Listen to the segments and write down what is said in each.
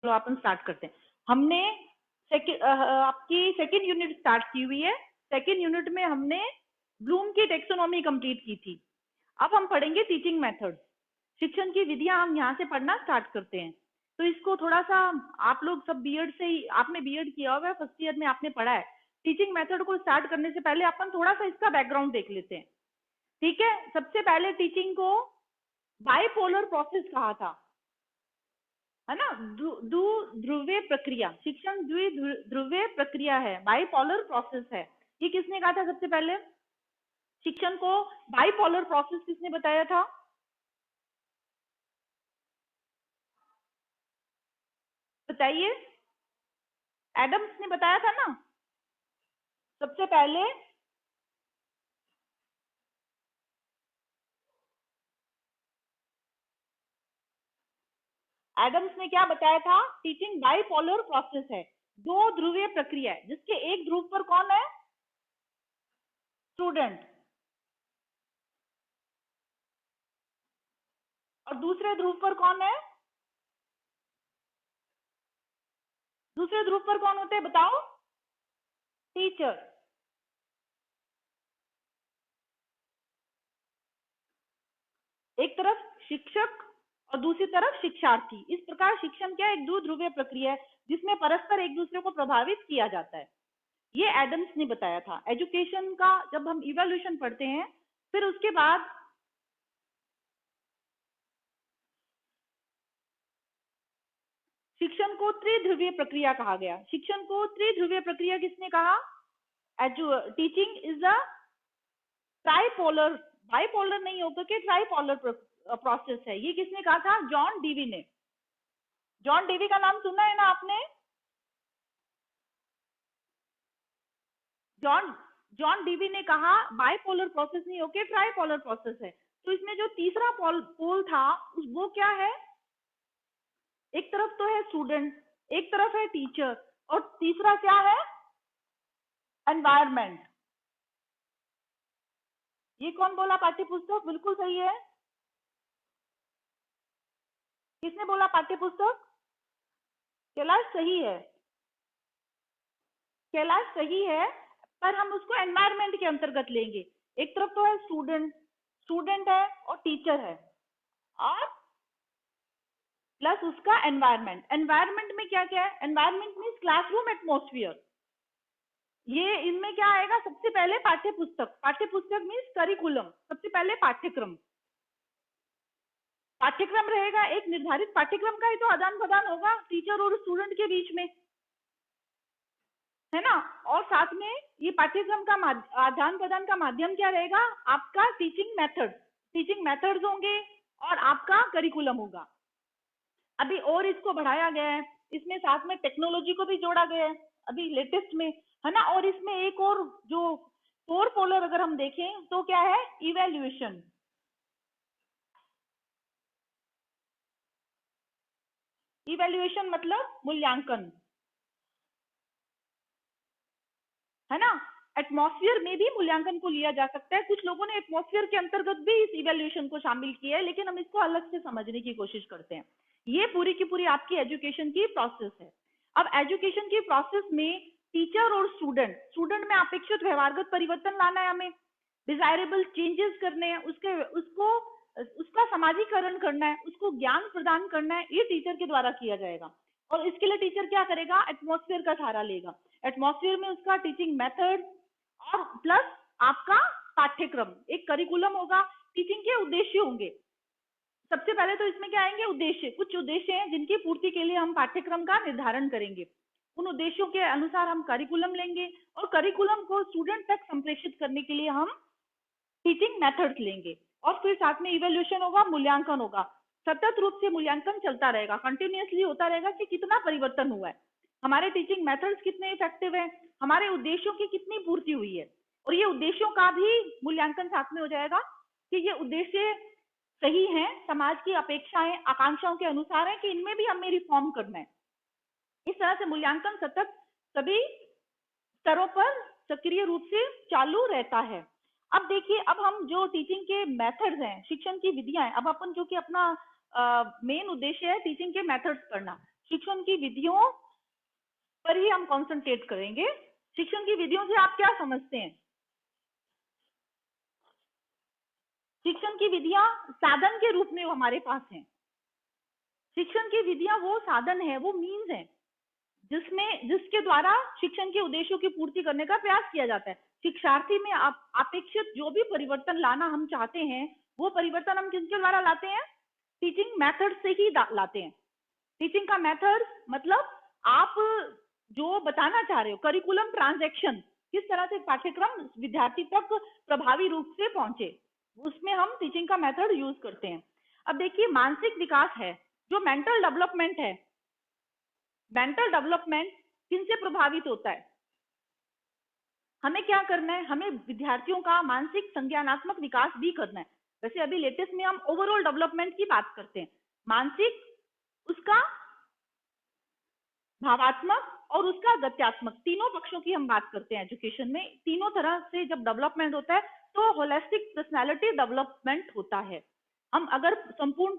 चलो अपन स्टार्ट करते हैं। हमने आपकी सेकेंड यूनिट स्टार्ट की हुई है। सेकेंड यूनिट में हमने ब्लूम की टेक्सोनॉमी कंप्लीट की थी। अब हम पढ़ेंगे टीचिंग मेथड्स। शिक्षण की विधियां हम यहाँ से पढ़ना स्टार्ट करते हैं। तो इसको थोड़ा सा, आप लोग सब बीएड से ही, आपने बीएड किया हुआ है, फर्स्ट ईयर में आपने पढ़ा है। टीचिंग मेथड को स्टार्ट करने से पहले अपन थोड़ा सा इसका बैकग्राउंड देख लेते हैं। ठीक है, सबसे पहले टीचिंग को बाइपोलर प्रोसेस कहा था, है ना। ध्रुवीय प्रक्रिया, शिक्षण ध्रुवीय प्रक्रिया है, बाइपोलर प्रोसेस है। ये किसने कहा था सबसे पहले? शिक्षण को बाइपोलर प्रोसेस किसने बताया था? बताइए। एडम्स ने बताया था ना सबसे पहले। एडम्स ने क्या बताया था? टीचिंग बाइपोलर प्रोसेस है, दो ध्रुवीय प्रक्रिया है, जिसके एक ध्रुव पर कौन है? स्टूडेंट, और दूसरे ध्रुव पर कौन है? दूसरे ध्रुव पर कौन होते हैं बताओ? टीचर। एक तरफ शिक्षक और दूसरी तरफ शिक्षार्थी। इस प्रकार शिक्षण क्या, एक द्विध्रुवीय प्रक्रिया है जिसमें परस्पर एक दूसरे को प्रभावित किया जाता है। ये एडम्स ने बताया था। एजुकेशन का जब हम इवोल्यूशन पढ़ते हैं, फिर उसके बाद शिक्षण को त्रिध्रुवीय प्रक्रिया कहा गया। शिक्षण को त्रिध्रुवीय प्रक्रिया किसने कहा? Teaching is a tripolar, bipolar नहीं होकर के ट्राइपोलर प्रोसेस है। ये किसने कहा था? जॉन डीवी ने। जॉन डीवी का नाम सुना है ना आपने? जॉन जॉन डीवी ने कहा बाइपोलर प्रोसेस नहीं होके ट्राइपोलर प्रोसेस है। तो इसमें जो तीसरा पोल था वो क्या है? एक तरफ तो है स्टूडेंट, एक तरफ है टीचर, और तीसरा क्या है? एनवायरमेंट। ये कौन बोला? पाठ्य पुस्तक। बिल्कुल सही है। किसने बोला पाठ्य पुस्तक? कैलाश सही है, कैलाश सही है। पर हम उसको एनवायरमेंट के अंतर्गत लेंगे। एक तरफ तो है स्टूडेंट, स्टूडेंट है और टीचर है, और प्लस उसका एनवायरमेंट। एनवायरमेंट में क्या क्या है? Environment means classroom atmosphere. ये इनमें क्या आएगा? सबसे पहले पाठ्य पुस्तक। पाठ्य पुस्तक मीन्स करिकुलम, सबसे पहले पाठ्यक्रम। पाठ्यक्रम रहेगा, एक निर्धारित पाठ्यक्रम का ही तो आदान प्रदान होगा टीचर और स्टूडेंट के बीच में, है ना। और साथ में ये पाठ्यक्रम का आदान प्रदान का माध्यम क्या रहेगा? आपका टीचिंग मेथड, टीचिंग मेथड्स होंगे, और आपका करिकुलम होगा। अभी और इसको बढ़ाया गया है, इसमें साथ में टेक्नोलॉजी को भी जोड़ा गया है अभी लेटेस्ट में, है ना। और इसमें एक और जो फोर पोलर अगर हम देखें तो क्या है? इवेल्युएशन। इवेल्युएशन मतलब मूल्यांकन, है ना। एटमॉस्फेयर में भी मूल्यांकन को लिया जा सकता है। कुछ लोगों ने एटमॉस्फेयर के अंतर्गत भी इस इवेल्युएशन को शामिल किया है, लेकिन हम इसको अलग से समझने की कोशिश करते हैं। ये पूरी की पूरी आपकी एजुकेशन की प्रोसेस है। अब एजुकेशन की प्रोसेस में टीचर और स्टूडेंट, स्टूडेंट में अपेक्षित व्यवहारगत परिवर्तन लाना है, हमें डिजायरेबल चेंजेस करने हैं, उसका समाजीकरण करना है, उसको ज्ञान प्रदान करना है, ये टीचर के द्वारा किया जाएगा। और इसके लिए टीचर क्या करेगा? एटमॉस्फेयर का सहारा लेगा। एटमॉस्फेयर में उसका टीचिंग मेथड और प्लस आपका पाठ्यक्रम, एक करिकुलम होगा। टीचिंग के उद्देश्य होंगे। सबसे पहले तो इसमें क्या आएंगे? उद्देश्य। कुछ उद्देश्य हैं जिनकी पूर्ति के लिए हम पाठ्यक्रम का निर्धारण करेंगे। उन उद्देश्यों के अनुसार हम करिकुलम लेंगे, और करिकुलम को स्टूडेंट तक संप्रेषित करने के लिए हम टीचिंग मेथड्स लेंगे। और फिर साथ में इवेल्यूशन होगा, मूल्यांकन होगा। सतत रूप से मूल्यांकन चलता रहेगा, कंटिन्यूअसली होता रहेगा कि कितना परिवर्तन हुआ है, हमारे टीचिंग मेथड्स कितने इफेक्टिव है, हमारे उद्देश्यों की कितनी पूर्ति हुई है। और ये उद्देश्यों का भी मूल्यांकन साथ में हो जाएगा कि ये उद्देश्य सही है, समाज की अपेक्षाएं आकांक्षाओं के अनुसार है, कि इनमें भी हमें रिफॉर्म करना है। इस तरह से मूल्यांकन सतत सभी स्तरों पर सक्रिय रूप से चालू रहता है। अब देखिए, अब हम जो टीचिंग के मेथड्स हैं, शिक्षण की विधियां हैं, अब अपन जो कि अपना मेन उद्देश्य है टीचिंग के मेथड्स पढ़ना। शिक्षण की विधियों पर ही हम कॉन्सेंट्रेट करेंगे। शिक्षण की विधियों से आप क्या समझते हैं? शिक्षण की विधियां साधन के रूप में हमारे पास हैं। शिक्षण की विधियां वो साधन है, वो मीन्स है जिसके द्वारा शिक्षण के उद्देश्यों की पूर्ति करने का प्रयास किया जाता है। शिक्षार्थी में अपेक्षित जो भी परिवर्तन लाना हम चाहते हैं, वो परिवर्तन हम किसके द्वारा लाते हैं? टीचिंग मेथड से ही लाते हैं। टीचिंग का मेथड मतलब आप जो बताना चाह रहे हो, करिकुलम ट्रांजैक्शन, किस तरह से पाठ्यक्रम विद्यार्थी तक प्रभावी रूप से पहुंचे, उसमें हम टीचिंग का मेथड यूज करते हैं। अब देखिए, मानसिक विकास है, जो मेंटल डेवलपमेंट है, मेंटल डेवलपमेंट किनसे प्रभावित होता है? हमें क्या करना है? हमें विद्यार्थियों का मानसिक संज्ञानात्मक विकास भी करना है। वैसे अभी लेटेस्ट में हम ओवरऑल डेवलपमेंट की बात करते हैं, मानसिक, उसका भावात्मक और उसका गत्यात्मक, तीनों पक्षों की हम बात करते हैं एजुकेशन में। तीनों तरह से जब डेवलपमेंट होता है तो होलिस्टिक पर्सनालिटी डेवलपमेंट होता है। हम अगर संपूर्ण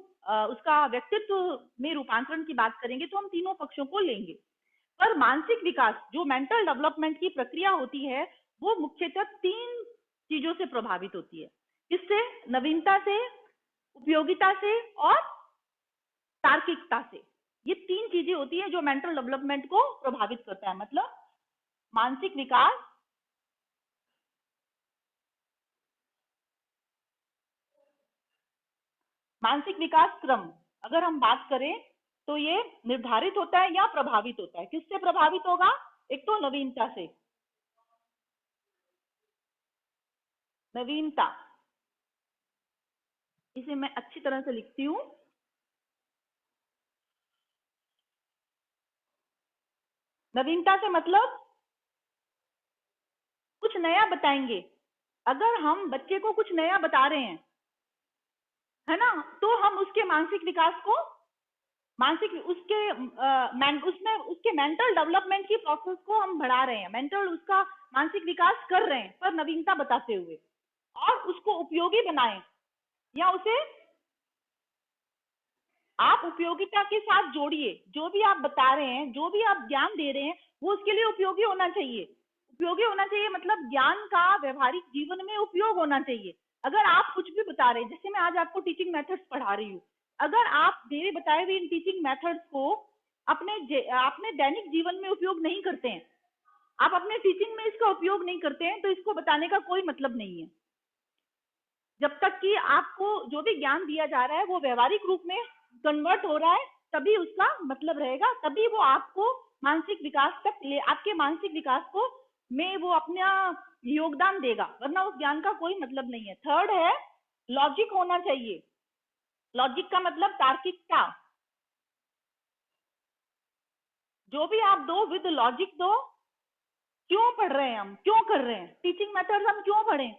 उसका व्यक्तित्व में रूपांतरण की बात करेंगे तो हम तीनों पक्षों को लेंगे। पर मानसिक विकास, जो मेंटल डेवलपमेंट की प्रक्रिया होती है, वो मुख्यतः 3 चीजों से प्रभावित होती है। किससे? नवीनता से, उपयोगिता से और तार्किकता से। ये 3 चीजें होती है जो मेंटल डेवलपमेंट को प्रभावित करता है। मतलब मानसिक विकास, मानसिक विकास क्रम अगर हम बात करें तो ये निर्धारित होता है या प्रभावित होता है। किससे प्रभावित होगा? एक तो नवीनता से, नवीनता, इसे मैं अच्छी तरह से लिखती हूं। नवीनता से मतलब कुछ नया बताएंगे। अगर हम बच्चे को कुछ नया बता रहे हैं, है ना, तो हम उसके मानसिक विकास को, मानसिक उसमें उसके मेंटल डेवलपमेंट की प्रोसेस को हम बढ़ा रहे हैं, मेंटल उसका मानसिक विकास कर रहे हैं, पर नवीनता बताते हुए। और उसको उपयोगी बनाएं, या उसे आप उपयोगिता के साथ जोड़िए। जो भी आप बता रहे हैं, जो भी आप ज्ञान दे रहे हैं, वो उसके लिए उपयोगी होना चाहिए। उपयोगी होना चाहिए मतलब ज्ञान का व्यवहारिक जीवन में उपयोग होना चाहिए। अगर आप कुछ भी बता रहे हैं, जैसे मैं आज आपको टीचिंग मेथड्स पढ़ा रही हूँ, अगर आप मेरे बताए हुए इन टीचिंग मेथड्स को अपने दैनिक जीवन में उपयोग नहीं करते हैं, आप अपने टीचिंग में इसका उपयोग नहीं करते हैं, तो इसको बताने का कोई मतलब नहीं है। जब तक कि आपको जो भी ज्ञान दिया जा रहा है वो व्यवहारिक रूप में कन्वर्ट हो रहा है, तभी उसका मतलब रहेगा, तभी वो आपको मानसिक विकास तक ले, आपके मानसिक विकास को में वो अपना योगदान देगा, वरना उस ज्ञान का कोई मतलब नहीं है। थर्ड है, लॉजिक होना चाहिए। लॉजिक का मतलब तार्किकता। जो भी आप दो, विद लॉजिक दो। क्यों पढ़ रहे हैं हम, क्यों कर रहे हैं टीचिंग मेथड्स, हम क्यों पढ़ें,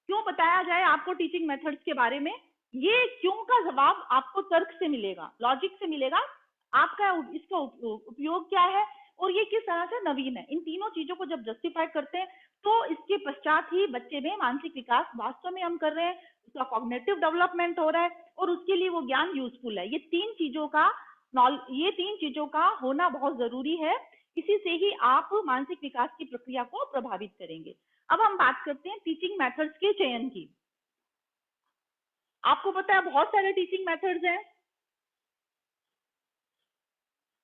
क्यों बताया जाए आपको टीचिंग मेथड्स के बारे में, ये क्यों का जवाब आपको तर्क से मिलेगा, लॉजिक से मिलेगा। आपका इसका उपयोग क्या है और ये किस तरह से नवीन है। इन तीनों चीजों को जब जस्टिफाई करते हैं तो इसके पश्चात ही बच्चे में मानसिक विकास वास्तव में हम कर रहे हैं, उसका कॉग्निटिव डेवलपमेंट हो रहा है और उसके लिए वो ज्ञान यूजफुल है। ये तीन चीजों का होना बहुत जरूरी है। इसी से ही आप मानसिक विकास की प्रक्रिया को प्रभावित करेंगे। अब हम बात करते हैं टीचिंग मेथड्स के चयन की। आपको पता है बहुत सारे टीचिंग मेथड्स हैं।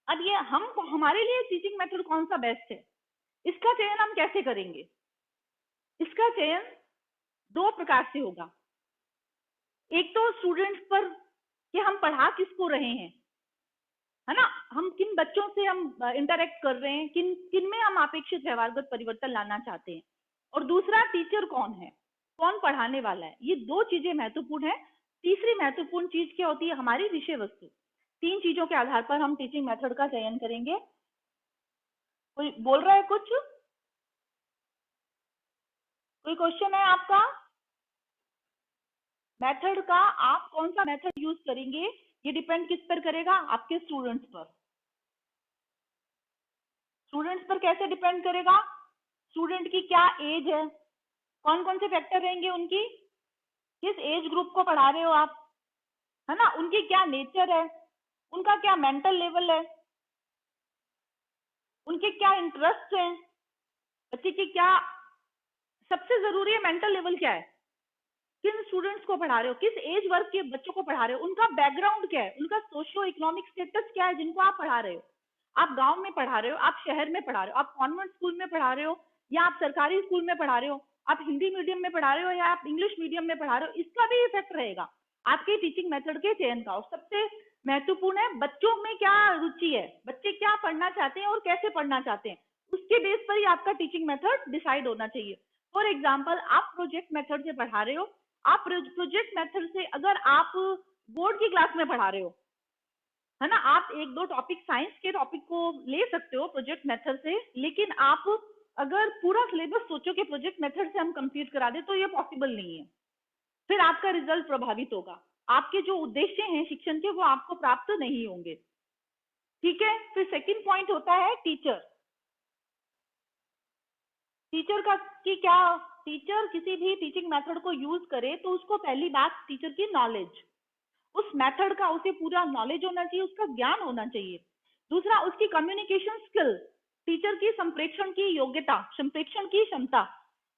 अब ये हमारे लिए टीचिंग मेथड कौन सा बेस्ट है, इसका चयन हम कैसे करेंगे? इसका चयन 2 प्रकार से होगा। एक तो स्टूडेंट्स पर कि हम पढ़ा किसको रहे हैं, है ना, हम किन बच्चों से हम इंटरेक्ट कर रहे हैं, किन किन में हम अपेक्षित व्यवहारगत परिवर्तन लाना चाहते हैं। और दूसरा, टीचर कौन है, कौन पढ़ाने वाला है। ये 2 चीजें महत्वपूर्ण है। तीसरी महत्वपूर्ण चीज क्या होती है? हमारी विषय वस्तु। 3 चीजों के आधार पर हम टीचिंग मेथड का चयन करेंगे। कोई बोल रहा है कुछ? कोई क्वेश्चन है आपका? मेथड का, आप कौन सा मेथड यूज करेंगे, ये डिपेंड किस पर करेगा? आपके स्टूडेंट्स पर। स्टूडेंट्स पर कैसे डिपेंड करेगा? स्टूडेंट की क्या एज है, कौन कौन से फैक्टर रहेंगे उनकी, किस एज ग्रुप को पढ़ा रहे हो आप, है ना, उनकी क्या नेचर है, उनका क्या मेंटल लेवल है, उनके क्या इंटरेस्ट हैं, बच्चे की क्या, सबसे जरूरी है मेंटल लेवल क्या है, किन स्टूडेंट्स को पढ़ा रहे हो, किस एज वर्ग के बच्चों को पढ़ा रहे हो, उनका बैकग्राउंड क्या है, उनका सोशियो इकोनॉमिक स्टेटस क्या है जिनको आप पढ़ा रहे हो। आप गांव में पढ़ा रहे हो, आप शहर में पढ़ा रहे हो, आप कॉन्वेंट स्कूल में पढ़ा रहे हो या आप सरकारी स्कूल में पढ़ा रहे हो, आप हिंदी मीडियम में पढ़ा रहे हो या आप इंग्लिश मीडियम में पढ़ा रहे हो, इसका भी इफेक्ट रहेगा आपके टीचिंग मेथड के चयन का। और सबसे महत्वपूर्ण है बच्चों में क्या रुचि है, बच्चे क्या पढ़ना चाहते हैं और कैसे पढ़ना चाहते हैं, उसके बेस पर ही आपका टीचिंग मेथड डिसाइड होना चाहिए। फॉर एग्जाम्पल आप प्रोजेक्ट मेथड से पढ़ा रहे हो, आप प्रोजेक्ट मेथड से अगर आप बोर्ड की क्लास में पढ़ा रहे हो, है ना, आप एक दो टॉपिक साइंस के टॉपिक को ले सकते हो प्रोजेक्ट मेथड से, लेकिन आप अगर पूरा सिलेबस सोचो कि प्रोजेक्ट मेथड से हम कंप्लीट करा दे तो ये पॉसिबल नहीं है, फिर आपका रिजल्ट प्रभावित होगा, आपके जो उद्देश्य हैं शिक्षण के वो आपको प्राप्त नहीं होंगे। ठीक है, फिर सेकंड पॉइंट होता है टीचर। टीचर का कि क्या, टीचर किसी भी टीचिंग मेथड को यूज करे तो उसको पहली बात टीचर की नॉलेज, उस मेथड का उसे पूरा नॉलेज होना चाहिए, उसका ज्ञान होना चाहिए। दूसरा उसकी कम्युनिकेशन स्किल, टीचर की संप्रेषण की योग्यता, संप्रेषण की क्षमता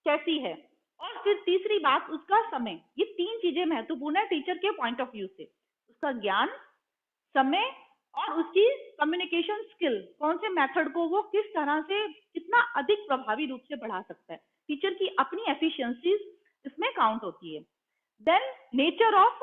कैसी है। और फिर तीसरी बात उसका समय, ये तीन चीजें महत्वपूर्ण है टीचर के पॉइंट ऑफ व्यू से, उसका ज्ञान, समय और उसकी कम्युनिकेशन स्किल, कौन से मेथड को वो किस तरह से कितना अधिक प्रभावी रूप से पढ़ा सकता है, टीचर की अपनी एफिशिएंसीज इसमें काउंट होती है। देन नेचर ऑफ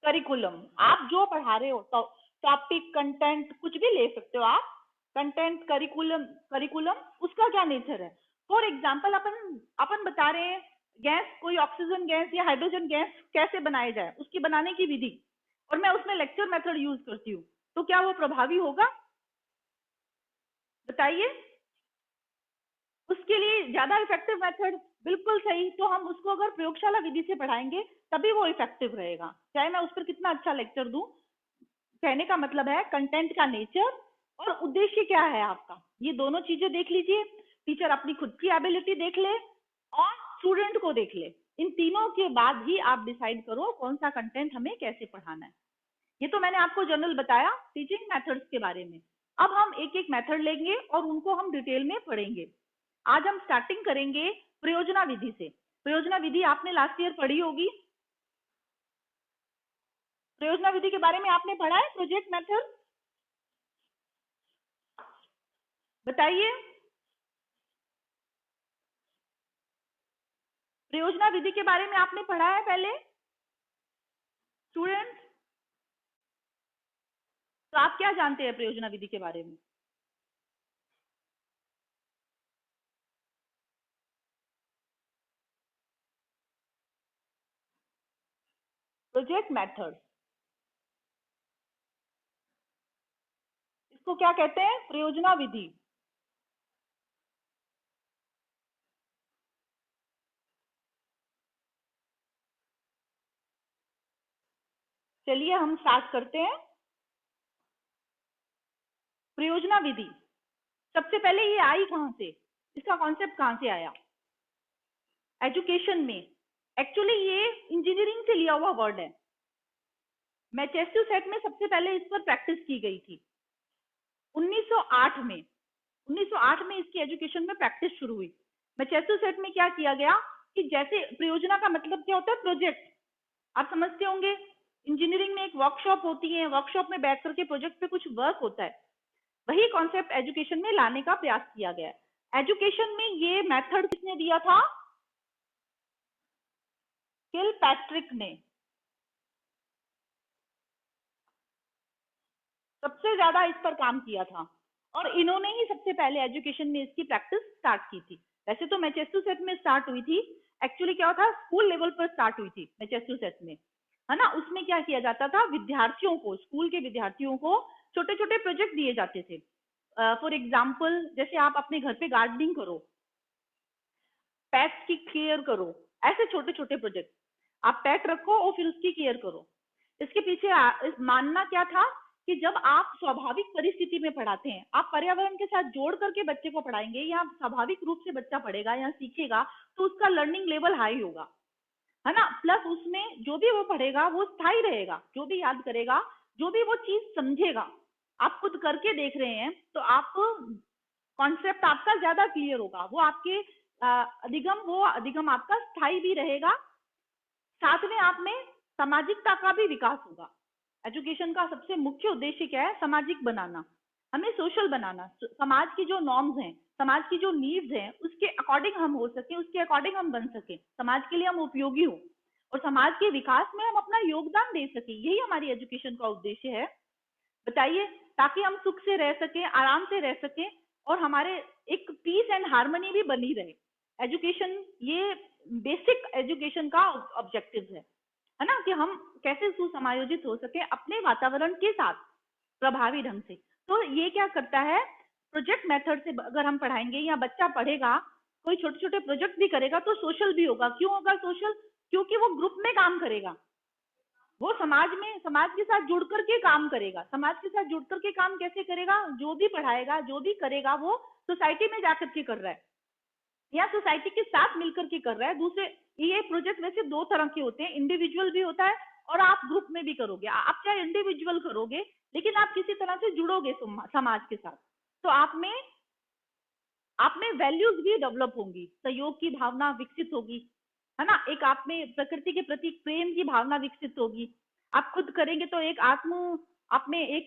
करिकुलम, आप जो पढ़ा रहे हो तो टॉपिक कंटेंट कुछ भी ले सकते हो आप, कंटेंट करिकुलम, करिकुलम उसका क्या नेचर है। फॉर एग्जाम्पल अपन अपन बता रहे हैं गैस, कोई ऑक्सीजन गैस या हाइड्रोजन गैस कैसे बनाया जाए, उसकी बनाने की विधि, और मैं उसमें लेक्चर मेथड यूज करती हूँ, तो क्या वो प्रभावी होगा, बताइए। उसके लिए ज्यादा इफेक्टिव मेथड, बिल्कुल सही, तो हम उसको अगर प्रयोगशाला विधि से पढ़ाएंगे तभी वो इफेक्टिव रहेगा, चाहे मैं उस पर कितना अच्छा लेक्चर दूं। कहने का मतलब है कंटेंट का नेचर और उद्देश्य क्या है आपका, ये दोनों चीजें देख लीजिए, टीचर अपनी खुद की एबिलिटी देख ले और स्टूडेंट को देख ले, इन तीनों के बाद ही आप डिसाइड करो कौन सा कंटेंट हमें कैसे पढ़ाना है। ये तो मैंने आपको जनरल बताया टीचिंग मेथड्स के बारे में। अब हम एक एक मेथड लेंगे और उनको हम डिटेल में पढ़ेंगे। आज हम स्टार्टिंग करेंगे प्रयोजना विधि से। प्रयोजना विधि आपने लास्ट ईयर पढ़ी होगी, प्रयोजना विधि के बारे में आपने पढ़ा है, प्रोजेक्ट मेथड, बताइए। प्रयोजना विधि के बारे में आपने पढ़ा है पहले स्टूडेंट्स, तो आप क्या जानते हैं प्रयोजना विधि के बारे में। प्रोजेक्ट मेथड, इसको क्या कहते हैं, प्रयोजना विधि। चलिए हम स्टार्ट करते हैं। प्रयोजना विधि सबसे पहले ये आई कहां से, इसका कॉन्सेप्ट कहां से आया, एजुकेशन में। एक्चुअली ये इंजीनियरिंग से लिया हुआ वर्ड है, मैसेच्यूसेट्स में सबसे पहले इस पर प्रैक्टिस की गई थी 1908 में। 1908 में इसकी एजुकेशन में प्रैक्टिस शुरू हुई। मैसेच्यूसेट्स में क्या किया गया कि जैसे प्रयोजना का मतलब क्या होता है, प्रोजेक्ट, आप समझते होंगे इंजीनियरिंग में एक वर्कशॉप होती है, वर्कशॉप में बैठ करके प्रोजेक्ट पे कुछ वर्क होता है, वही कॉन्सेप्ट एजुकेशन में लाने का प्रयास किया गया है। एजुकेशन में ये मेथड किसने दिया था, किलपैट्रिक ने, सबसे ज्यादा इस पर काम किया था और इन्होंने ही सबसे पहले एजुकेशन में इसकी प्रैक्टिस स्टार्ट की थी। वैसे तो मैसेच्यूसेट्स में स्टार्ट हुई थी, एक्चुअली क्या था स्कूल लेवल पर स्टार्ट हुई थी मैसेच्यूसेट्स में, है ना। उसमें क्या किया जाता था, विद्यार्थियों को, स्कूल के विद्यार्थियों को छोटे छोटे प्रोजेक्ट दिए जाते थे। फॉर एग्जाम्पल जैसे आप अपने घर पे गार्डनिंग करो, पेट्स की केयर करो, ऐसे छोटे छोटे प्रोजेक्ट, आप पेट रखो और फिर उसकी केयर करो। इसके पीछे मानना क्या था कि जब आप स्वाभाविक परिस्थिति में पढ़ाते हैं, आप पर्यावरण के साथ जोड़ करके बच्चे को पढ़ाएंगे या स्वाभाविक रूप से बच्चा पढ़ेगा या सीखेगा तो उसका लर्निंग लेवल हाई होगा, है ना। प्लस उसमें जो भी वो पढ़ेगा वो स्थायी रहेगा, जो भी याद करेगा जो भी वो चीज समझेगा, आप खुद करके देख रहे हैं तो आप कॉन्सेप्ट आपका ज्यादा क्लियर होगा, वो आपके अधिगम आपका स्थायी भी रहेगा। साथ में आप में सामाजिकता का भी विकास होगा। एजुकेशन का सबसे मुख्य उद्देश्य क्या है? सामाजिक बनाना, हमें सोशल बनाना। समाज की जो नॉर्म्स हैं, समाज की जो नीड्स हैं, उसके अकॉर्डिंग हम हो सके, उसके अकॉर्डिंग हम बन सके, समाज के लिए हम उपयोगी हो और समाज के विकास में हम अपना योगदान दे सके। यही हमारी एजुकेशन का उद्देश्य है। बताइए, ताकि हम सुख से रह सके, आराम से रह सके और हमारे एक पीस एंड हार्मनी भी बनी रहे। एजुकेशन, ये बेसिक एजुकेशन का ऑब्जेक्टिव है ना, कि हम कैसे सुसमायोजित हो सके अपने वातावरण के साथ प्रभावी ढंग से। तो ये क्या करता है, प्रोजेक्ट मेथड से अगर हम पढ़ाएंगे या बच्चा पढ़ेगा, कोई छोटे छोटे प्रोजेक्ट भी करेगा तो सोशल भी होगा। क्यों होगा सोशल? क्योंकि वो ग्रुप में काम करेगा, वो समाज में, समाज के साथ जुड़ करके काम करेगा। समाज के साथ जुड़ करके काम कैसे करेगा? जो भी पढ़ाएगा, जो भी करेगा, वो सोसाइटी में जाकर के कर रहा है या सोसाइटी के साथ मिलकर के कर रहा है। दूसरे, ये प्रोजेक्ट वैसे दो तरह के होते हैं, इंडिविजुअल भी होता है और आप ग्रुप में भी करोगे। आप चाहे इंडिविजुअल करोगे, लेकिन आप किसी तरह से जुड़ोगे समाज के साथ, तो आप में वैल्यूज भी डेवलप होंगी, सहयोग की भावना विकसित होगी, है ना। एक आप में प्रकृति के प्रति प्रेम की भावना विकसित होगी। आप खुद करेंगे तो एक आप में एक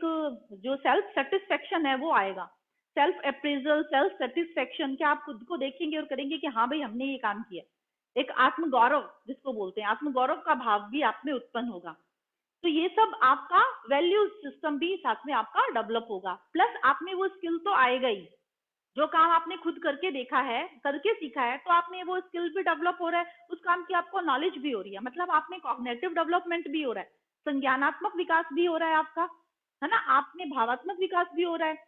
जो सेल्फ सेटिस्फेक्शन है वो आएगा, सेल्फ अप्रेजल, सेल्फ सेटिस्फेक्शन, क्या आप खुद को देखेंगे और करेंगे कि हाँ भाई हमने ये काम किया। एक आत्म गौरव जिसको बोलते हैं, आत्म गौरव का भाव भी आप में उत्पन्न होगा। तो ये सब आपका वैल्यू सिस्टम भी साथ में आपका डेवलप होगा। प्लस आप में वो स्किल तो आएगा ही, जो काम आपने खुद करके देखा है, करके सीखा है, तो आपने वो स्किल भी डेवलप हो रहा है, उस काम की आपको नॉलेज भी हो रही है, मतलब आप में कॉग्निटिव डेवलपमेंट भी हो रहा है, संज्ञानात्मक विकास भी हो रहा है आपका, है ना। आप में भावात्मक विकास भी हो रहा है,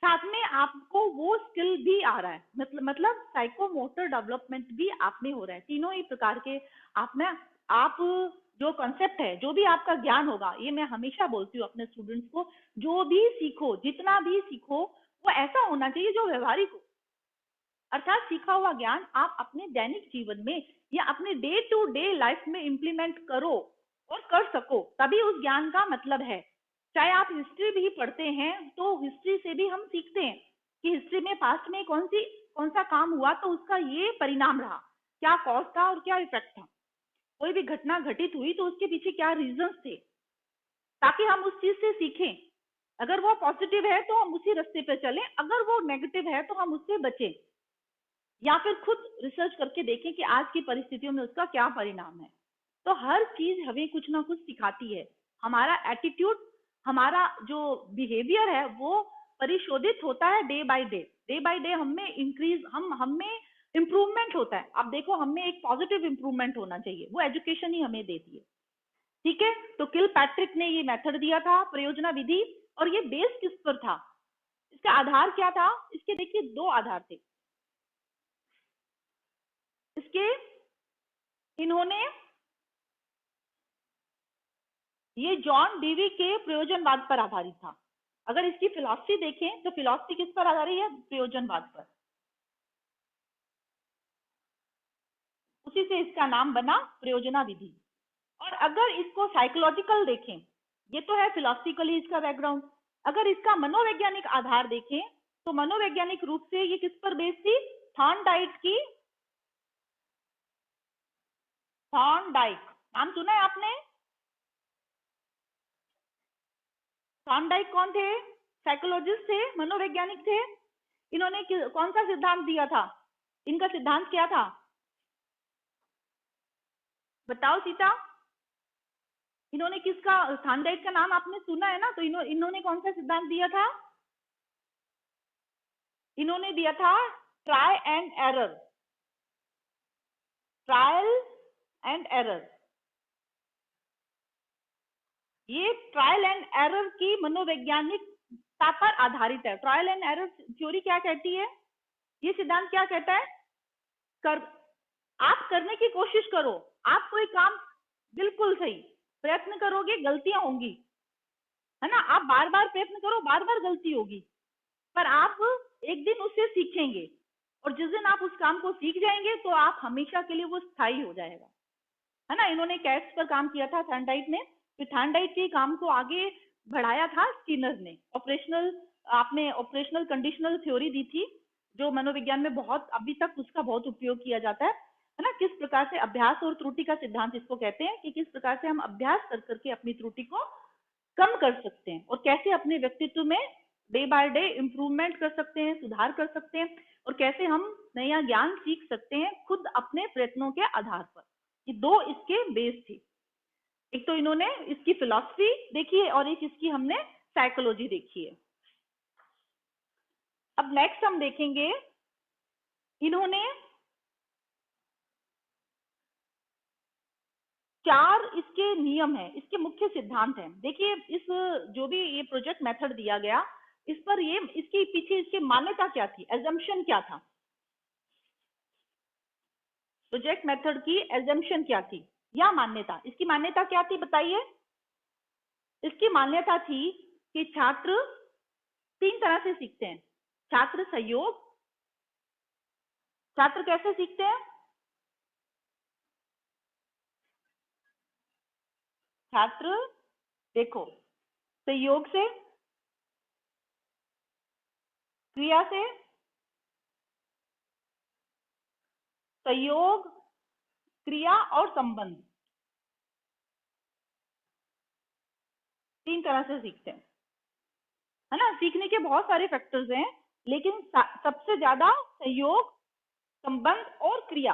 साथ में आपको वो स्किल भी आ रहा है, मतलब साइकोमोटर डेवलपमेंट भी आप में हो रहा है। तीनों ही प्रकार के आप में, आप जो कॉन्सेप्ट है, जो भी आपका ज्ञान होगा, ये मैं हमेशा बोलती हूँ अपने स्टूडेंट्स को, जो भी सीखो, जितना भी सीखो, वो ऐसा होना चाहिए जो व्यवहारिक हो। अर्थात सीखा हुआ ज्ञान आप अपने दैनिक जीवन में या अपने डे टू डे लाइफ में इंप्लीमेंट करो और कर सको, तभी उस ज्ञान का मतलब है। चाहे आप हिस्ट्री भी पढ़ते हैं तो हिस्ट्री से भी हम सीखते हैं कि हिस्ट्री में पास्ट में कौन सा काम हुआ तो उसका ये परिणाम रहा, क्या कॉज था और क्या इफेक्ट था। कोई भी घटना घटित हुई तो उसके पीछे क्या रीजंस थे, ताकि हम उस चीज से सीखें। अगर वो पॉजिटिव है तो हम उसी रास्ते पे चलें, अगर वो नेगेटिव है तो हम उससे बचें, या फिर खुद रिसर्च करके देखें कि आज की परिस्थितियों में उसका क्या परिणाम है। तो हर चीज हमें कुछ ना कुछ सिखाती है। हमारा एटीट्यूड, हमारा जो बिहेवियर है वो परिशोधित होता है day by day. Day by day हमें इंक्रीज, हमें इम्प्रूवमेंट होता है। अब देखो, हमें एक पॉजिटिव इम्प्रूवमेंट होना चाहिए, वो एजुकेशन ही हमें देती है। ठीक है, तो किल पैट्रिक ने ये मेथड दिया था, प्रयोजना विधि, और ये बेस किस पर था, इसका आधार क्या था? इसके देखिए दो आधार थे इसके। इन्होंने, ये जॉन डीवी के प्रयोजनवाद पर आधारित था। अगर इसकी फिलॉसफी देखें तो फिलॉसफी किस पर आधारित है? प्रयोजनवाद पर। उसी से इसका नाम बना प्रयोजना विधि। और अगर इसको साइकोलॉजिकल देखें, ये तो है फिलॉसफिकली इसका बैकग्राउंड, अगर इसका मनोवैज्ञानिक आधार देखें तो मनोवैज्ञानिक रूप से ये किस पर बेस थी? थॉर्नडाइक की, थॉर्नडाइक नाम सुना है आपने? थॉर्नडाइक कौन थे? साइकोलॉजिस्ट थे, मनोवैज्ञानिक थे। इन्होंने कौन सा सिद्धांत दिया था? इनका सिद्धांत क्या था? बताओ सीता। इन्होंने किसका, थॉर्नडाइक का नाम आपने सुना है ना, तो इन्होंने कौन सा सिद्धांत दिया था? इन्होंने दिया था try and error, trial and error. ये ट्रायल एंड एरर की मनोवैज्ञानिकता पर आधारित है। ट्रायल एंड एरर थ्योरी क्या कहती है? ये सिद्धांत क्या कहता है? कर, आप करने की कोशिश करो, आप कोई काम, बिल्कुल सही, प्रयत्न करोगे गलतियां होंगी, है ना। आप बार बार प्रयत्न करो, बार बार गलती होगी, पर आप एक दिन उससे सीखेंगे, और जिस दिन आप उस काम को सीख जाएंगे तो आप हमेशा के लिए वो स्थायी हो जाएगा, है ना। इन्होंने कैट्स पर काम किया था, थॉर्नडाइक ने, तो थार्नडाइट के काम को आगे बढ़ाया था स्किनर ने। आपने ऑपरेशनल कंडीशनल थ्योरी दी थी, जो मनोविज्ञान में बहुत अभी तक उसका बहुत उपयोग किया जाता है ना। किस प्रकार से अभ्यास और त्रुटि का सिद्धांत इसको कहते हैं, कि किस प्रकार से हम अभ्यास कर करके अपनी त्रुटि को कम कर सकते हैं और कैसे अपने व्यक्तित्व में डे बाय डे इम्प्रूवमेंट कर सकते हैं, सुधार कर सकते हैं, और कैसे हम नया ज्ञान सीख सकते हैं खुद अपने प्रयत्नों के आधार पर। ये दो इसके बेस थी। एक तो इन्होंने इसकी फिलॉसफी देखी है और एक इसकी हमने साइकोलॉजी देखी है। अब नेक्स्ट हम देखेंगे, इन्होंने 4 इसके नियम है, इसके मुख्य सिद्धांत हैं। देखिए, इस जो भी ये प्रोजेक्ट मेथड दिया गया, इस पर ये इसके पीछे इसकी मान्यता क्या थी, एजम्पशन क्या था, प्रोजेक्ट मेथड की एजम्पशन क्या थी या मान्यता, इसकी मान्यता क्या थी बताइए। इसकी मान्यता थी कि छात्र 3 तरह से सीखते हैं। छात्र सहयोग, छात्र कैसे सीखते हैं, छात्र देखो सहयोग से, क्रिया से, सहयोग, क्रिया और संबंध, 3 तरह से सीखते हैं, है ना। सीखने के बहुत सारे फैक्टर्स हैं, लेकिन सबसे ज्यादा सहयोग, संबंध और क्रिया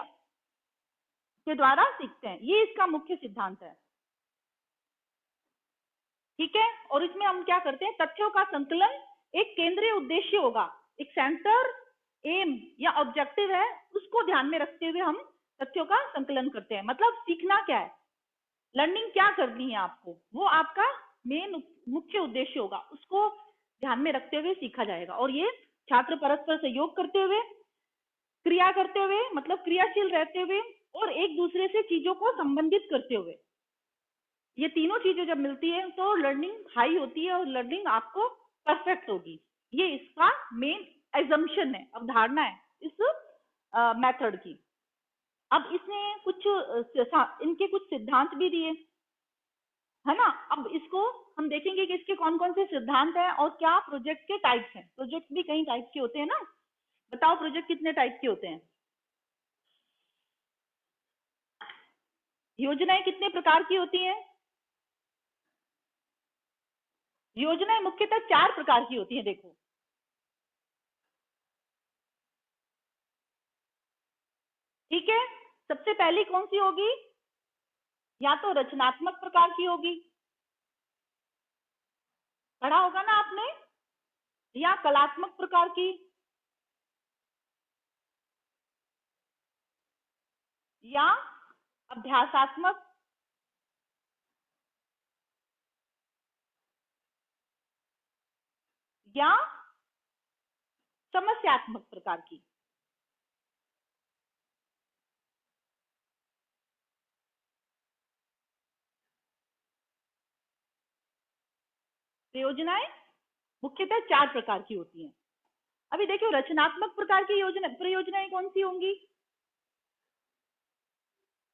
के द्वारा सीखते हैं। ये इसका मुख्य सिद्धांत है, ठीक है। और इसमें हम क्या करते हैं, तथ्यों का संकलन एक केंद्रीय उद्देश्य होगा, एक सेंटर एम या ऑब्जेक्टिव है, उसको ध्यान में रखते हुए हम तथ्यों का संकलन करते हैं। मतलब सीखना क्या है, लर्निंग क्या करनी है आपको, वो आपका मेन मुख्य उद्देश्य होगा, उसको ध्यान में रखते हुए सीखा जाएगा। और ये छात्र परस्पर सहयोग करते हुए, क्रिया करते हुए मतलब क्रियाशील रहते हुए, और एक दूसरे से चीजों को संबंधित करते हुए, ये तीनों चीजें जब मिलती है तो लर्निंग हाई होती है और लर्निंग आपको परफेक्ट होगी। ये इसका मेन एजम्पशन है, अवधारणा है इस मेथड की। अब इसने कुछ इनके कुछ सिद्धांत भी दिए, है ना। अब इसको हम देखेंगे कि इसके कौन कौन से सिद्धांत हैं और क्या प्रोजेक्ट के टाइप्स हैं। प्रोजेक्ट भी कई टाइप के होते हैं ना, बताओ प्रोजेक्ट कितने टाइप के होते हैं, योजनाएं कितने प्रकार की होती हैं। योजनाएं मुख्यतः 4 प्रकार की होती हैं, देखो। ठीक है, सबसे पहली कौन सी होगी, या तो रचनात्मक प्रकार की होगी, पढ़ा होगा ना आपने, या कलात्मक प्रकार की, या अभ्यासात्मक, या समस्यात्मक प्रकार की। योजनाएं मुख्यतः 4 प्रकार की होती हैं। अभी देखियो, रचनात्मक प्रकार की योजना परियोजनाएं कौन सी होंगी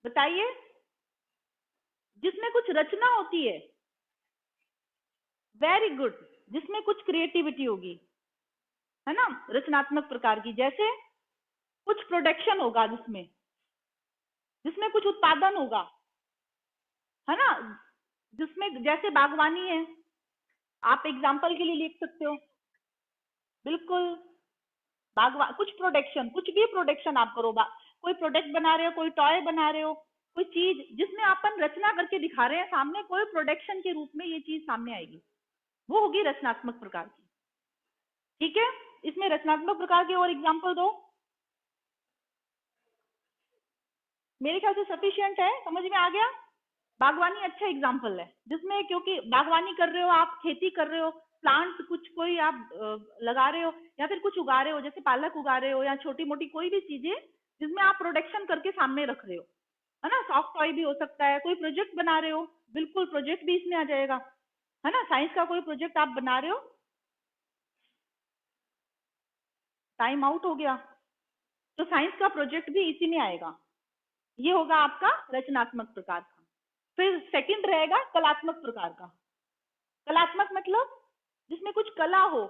बताइए, जिसमें कुछ रचना होती है। वेरी गुड, जिसमें कुछ क्रिएटिविटी होगी, है ना। रचनात्मक प्रकार की, जैसे कुछ प्रोडक्शन होगा, जिसमें जिसमें कुछ उत्पादन होगा, है ना। जिसमें जैसे बागवानी है, आप एग्जाम्पल के लिए लिख सकते हो, बिल्कुल। बागवान कुछ प्रोडक्शन, कुछ भी प्रोडक्शन आप करो, कोई प्रोडक्ट बना रहे हो, कोई टॉय बना रहे हो, कोई चीज जिसमें अपन रचना करके दिखा रहे हैं सामने, कोई प्रोडक्शन के रूप में ये चीज सामने आएगी, वो होगी रचनात्मक प्रकार की। ठीक है, इसमें रचनात्मक प्रकार के और एग्जाम्पल दो। मेरे ख्याल से सफिशियंट है, समझ में आ गया। बागवानी अच्छा एग्जाम्पल है, जिसमें क्योंकि बागवानी कर रहे हो आप, खेती कर रहे हो, प्लांट कुछ कोई आप लगा रहे हो, या फिर कुछ उगा रहे हो, जैसे पालक उगा रहे हो, या छोटी मोटी कोई भी चीजें जिसमें आप प्रोडक्शन करके सामने रख रहे हो, है ना। सॉफ्ट टॉय भी हो सकता है, कोई प्रोजेक्ट बना रहे हो, बिल्कुल प्रोजेक्ट भी इसमें आ जाएगा, है ना। साइंस का कोई प्रोजेक्ट आप बना रहे हो, टाइम आउट हो गया, तो साइंस का प्रोजेक्ट भी इसी में आएगा। ये होगा आपका रचनात्मक प्रकार का। फिर सेकंड रहेगा कलात्मक प्रकार का। कलात्मक मतलब जिसमें कुछ कला हो।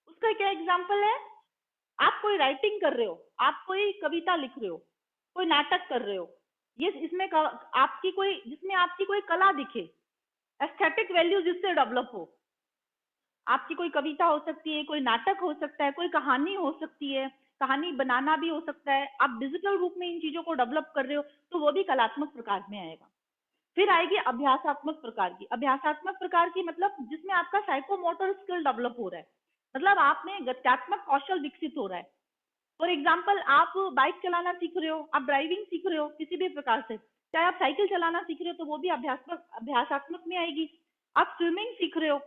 उसका क्या एग्जाम्पल है? आप कोई राइटिंग कर रहे हो, आप कोई कविता लिख रहे हो, कोई नाटक कर रहे हो, ये इसमें आपकी कोई, जिसमें आपकी कोई कला दिखे, एस्थेटिक वैल्यू जिससे डेवलप हो। आपकी कोई कविता हो सकती है, कोई नाटक हो सकता है, कोई कहानी हो सकती है, कहानी बनाना भी हो सकता है। आप डिजिटल रूप में इन चीजों को डेवलप कर रहे हो तो वो भी कलात्मक प्रकार में आएगा। फिर आएगी अभ्यासात्मक प्रकार की। अभ्यासात्मक प्रकार की मतलब जिसमें आपका साइकोमोटर स्किल डेवलप हो रहा है, मतलब आप में गत्यात्मक कौशल विकसित हो रहा है। फॉर एग्जाम्पल, आप बाइक चलाना सीख रहे हो, आप ड्राइविंग सीख रहे हो किसी भी प्रकार से, चाहे आप साइकिल चलाना सीख रहे हो तो वो भी अभ्यासात्मक में आएगी। आप स्विमिंग सीख रहे हो,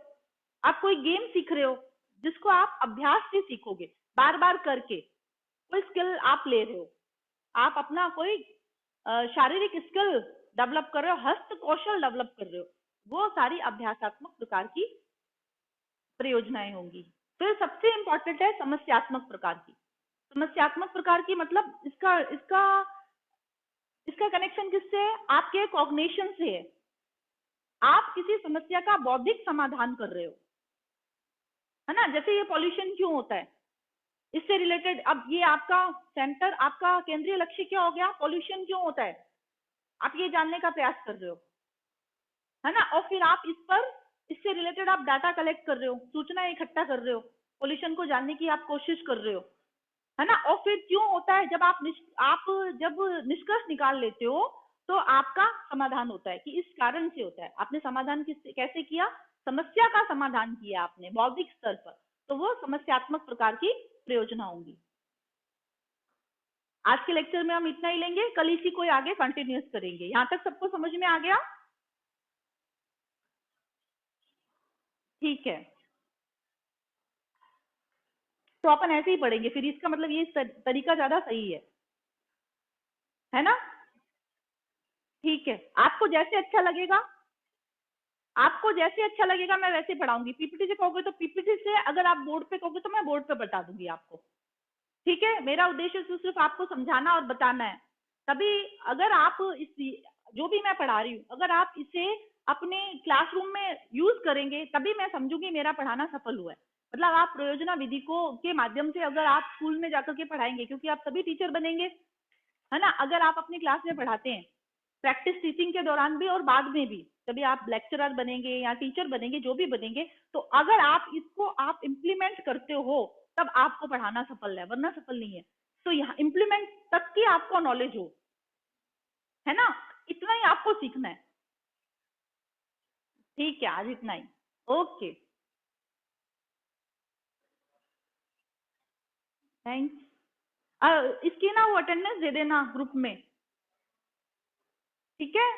आप कोई गेम सीख रहे हो जिसको आप अभ्यास से सीखोगे, बार बार करके कोई स्किल आप ले रहे हो, आप अपना कोई शारीरिक स्किल डेवलप कर रहे हो, हस्त कौशल डेवलप कर रहे हो, वो सारी अभ्यासात्मक प्रकार की प्रयोजनाएं होंगी। फिर सबसे इंपॉर्टेंट है समस्यात्मक प्रकार की। समस्यात्मक प्रकार की मतलब इसका इसका इसका कनेक्शन किससे है? आपके कॉग्निशन से है। आप किसी समस्या का बौद्धिक समाधान कर रहे हो, है ना। जैसे ये पॉल्यूशन क्यों होता है, इससे रिलेटेड अब ये आपका सेंटर, आपका केंद्रीय लक्ष्य क्या हो गया, पॉल्यूशन क्यों होता है, आप ये जानने का प्रयास कर रहे हो, है ना। और फिर आप इस पर, इससे रिलेटेड आप डाटा कलेक्ट कर रहे हो, सूचना इकट्ठा कर रहे हो, पॉल्यूशन को जानने की आप कोशिश कर रहे हो, है ना। और फिर क्यों होता है, जब आप जब निष्कर्ष निकाल लेते हो तो आपका समाधान होता है कि इस कारण से होता है। आपने समाधान कैसे किया, समस्या का समाधान किया आपने बौद्धिक स्तर पर, तो वो समस्यात्मक प्रकार की प्रयोजना होंगी। आज के लेक्चर में हम इतना ही लेंगे, कल इसी को आगे कंटिन्यूस करेंगे। यहाँ तक सबको समझ में आ गया? ठीक है, तो अपन ऐसे ही पढ़ेंगे फिर, इसका मतलब ये तरीका ज्यादा सही है ना। ठीक है, आपको जैसे अच्छा लगेगा, आपको जैसे अच्छा लगेगा मैं वैसे पढ़ाऊंगी। पीपीटी से कहोगे तो पीपीटी से, अगर आप बोर्ड पे कहोगे तो मैं बोर्ड पे बता दूंगी आपको। ठीक है, मेरा उद्देश्य सिर्फ आपको समझाना और बताना है। तभी अगर आप इस, जो भी मैं पढ़ा रही हूँ, अगर आप इसे अपने क्लासरूम में यूज करेंगे तभी मैं समझूंगी मेरा पढ़ाना सफल हुआ है। मतलब आप प्रयोजना विधि को के माध्यम से अगर आप स्कूल में जाकर के पढ़ाएंगे, क्योंकि आप तभी टीचर बनेंगे, है ना। अगर आप अपनी क्लास में पढ़ाते हैं, प्रैक्टिस टीचिंग के दौरान भी और बाद में भी, तभी आप लेक्चरर बनेंगे या टीचर बनेंगे, जो भी बनेंगे, तो अगर आप इसको आप इम्प्लीमेंट करते हो तब आपको पढ़ाना सफल है, वरना सफल नहीं है। तो यहाँ इम्प्लीमेंट तक की आपको नॉलेज हो, है ना, इतना ही आपको सीखना है। ठीक है, आज इतना ही। Okay, thanks. इसकी ना वो अटेंडेंस दे देना ग्रुप में, ठीक है।